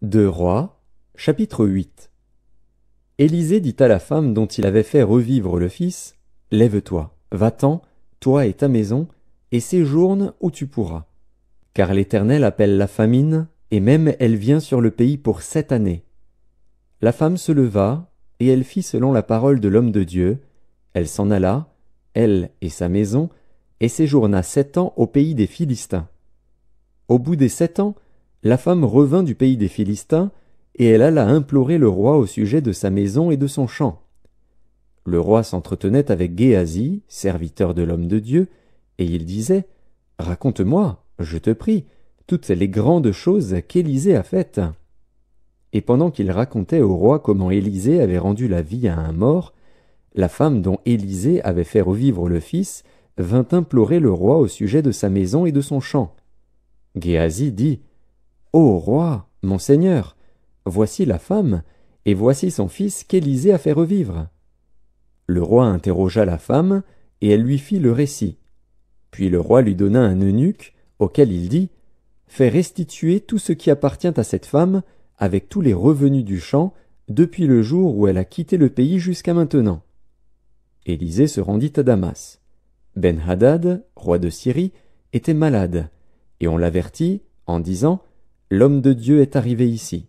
Deux Rois, chapitre 8. Élisée dit à la femme dont il avait fait revivre le fils, « Lève-toi, va-t'en, toi et ta maison, et séjourne où tu pourras. Car l'Éternel appelle la famine, et même elle vient sur le pays pour 7 années. » La femme se leva, et elle fit selon la parole de l'homme de Dieu. Elle s'en alla, elle et sa maison, et séjourna 7 ans au pays des Philistins. Au bout des 7 ans, la femme revint du pays des Philistins, et elle alla implorer le roi au sujet de sa maison et de son champ. Le roi s'entretenait avec Géasi, serviteur de l'homme de Dieu, et il disait, « Raconte-moi, je te prie, toutes les grandes choses qu'Élisée a faites. » Et pendant qu'il racontait au roi comment Élisée avait rendu la vie à un mort, la femme dont Élisée avait fait revivre le fils vint implorer le roi au sujet de sa maison et de son champ. Géasi dit, « Ô roi, mon seigneur, voici la femme, et voici son fils qu'Élisée a fait revivre. » Le roi interrogea la femme, et elle lui fit le récit. Puis le roi lui donna un eunuque, auquel il dit, « Fais restituer tout ce qui appartient à cette femme, avec tous les revenus du champ, depuis le jour où elle a quitté le pays jusqu'à maintenant. » Élisée se rendit à Damas. Ben-Hadad, roi de Syrie, était malade, et on l'avertit en disant, « L'homme de Dieu est arrivé ici. »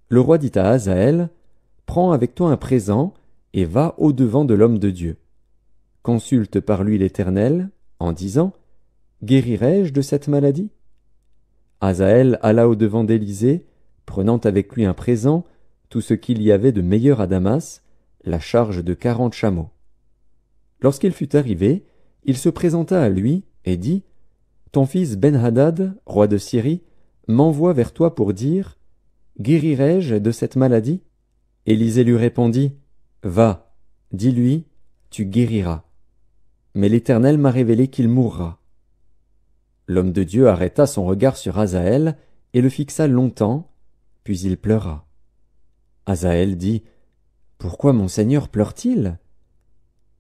Le roi dit à Hazaël, « Prends avec toi un présent, et va au-devant de l'homme de Dieu. Consulte par lui l'Éternel, en disant, « Guérirai-je de cette maladie ?» Hazaël alla au-devant d'Élisée, prenant avec lui un présent, tout ce qu'il y avait de meilleur à Damas, la charge de 40 chameaux. Lorsqu'il fut arrivé, il se présenta à lui et dit, « Ton fils Ben-Hadad, roi de Syrie, m'envoie vers toi pour dire, « Guérirai-je de cette maladie ?» Élisée lui répondit, « Va, dis-lui, tu guériras. Mais l'Éternel m'a révélé qu'il mourra. » L'homme de Dieu arrêta son regard sur Hazaël et le fixa longtemps, puis il pleura. Hazaël dit, « Pourquoi mon Seigneur pleure-t-il »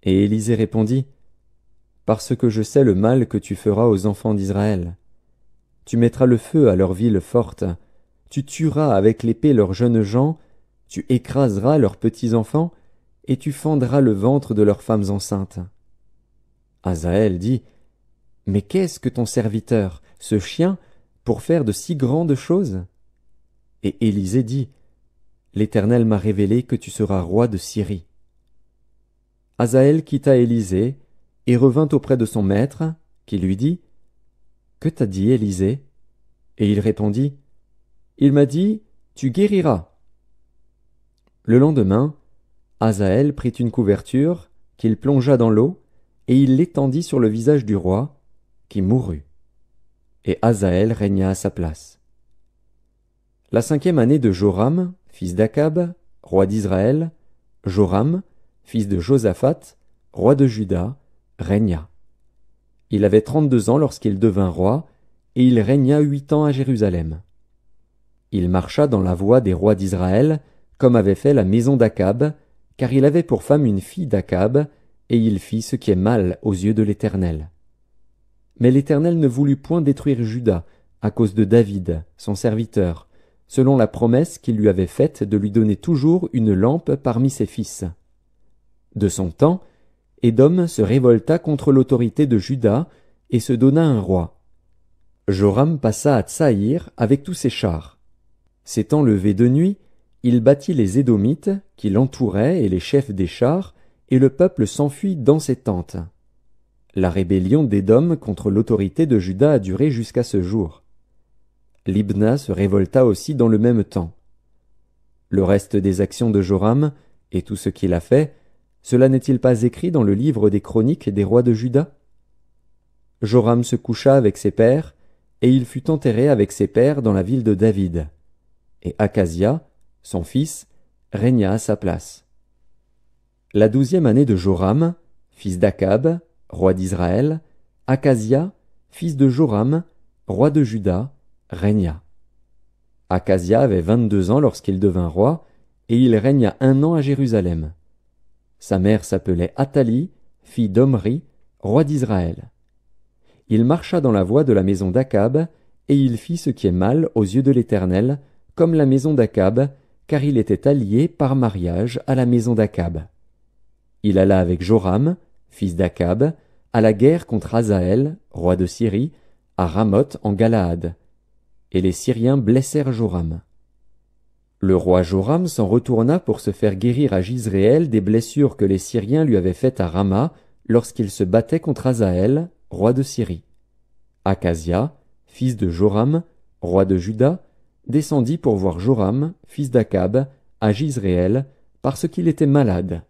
Et Élisée répondit, « Parce que je sais le mal que tu feras aux enfants d'Israël. Tu mettras le feu à leurs villes fortes, tu tueras avec l'épée leurs jeunes gens, tu écraseras leurs petits-enfants, et tu fendras le ventre de leurs femmes enceintes. » Hazaël dit, « Mais qu'est-ce que ton serviteur, ce chien, pour faire de si grandes choses ?» Et Élisée dit, « L'Éternel m'a révélé que tu seras roi de Syrie. » Hazaël quitta Élisée et revint auprès de son maître, qui lui dit, « Que t'a dit Élisée ?» Et il répondit, « Il m'a dit, tu guériras. » Le lendemain, Hazaël prit une couverture, qu'il plongea dans l'eau, et il l'étendit sur le visage du roi, qui mourut. Et Hazaël régna à sa place. La 5e année de Joram, fils d'Akab, roi d'Israël, Joram, fils de Josaphat, roi de Juda, régna. Il avait 32 ans lorsqu'il devint roi, et il régna 8 ans à Jérusalem. Il marcha dans la voie des rois d'Israël, comme avait fait la maison d'Akab, car il avait pour femme une fille d'Akab, et il fit ce qui est mal aux yeux de l'Éternel. Mais l'Éternel ne voulut point détruire Juda, à cause de David, son serviteur, selon la promesse qu'il lui avait faite de lui donner toujours une lampe parmi ses fils. De son temps, Édom se révolta contre l'autorité de Juda et se donna un roi. Joram passa à Tsaïr avec tous ses chars. S'étant levé de nuit, il battit les Édomites qui l'entouraient et les chefs des chars, et le peuple s'enfuit dans ses tentes. La rébellion d'Édom contre l'autorité de Juda a duré jusqu'à ce jour. Libna se révolta aussi dans le même temps. Le reste des actions de Joram et tout ce qu'il a fait, cela n'est-il pas écrit dans le livre des chroniques des rois de Juda? Joram se coucha avec ses pères, et il fut enterré avec ses pères dans la ville de David. Et Akazia, son fils, régna à sa place. La 12e année de Joram, fils d'Akab, roi d'Israël, Akazia, fils de Joram, roi de Juda, régna. Akazia avait 22 ans lorsqu'il devint roi, et il régna 1 an à Jérusalem. Sa mère s'appelait Athalie, fille d'Omri, roi d'Israël. Il marcha dans la voie de la maison d'Akab, et il fit ce qui est mal aux yeux de l'Éternel, comme la maison d'Akab, car il était allié par mariage à la maison d'Akab. Il alla avec Joram, fils d'Akab, à la guerre contre Hazaël, roi de Syrie, à Ramoth en Galaad. Et les Syriens blessèrent Joram. Le roi Joram s'en retourna pour se faire guérir à Jizréel des blessures que les Syriens lui avaient faites à Rama lorsqu'il se battait contre Hazaël, roi de Syrie. Akazia, fils de Joram, roi de Juda, descendit pour voir Joram, fils d'Akab, à Jizréel, parce qu'il était malade.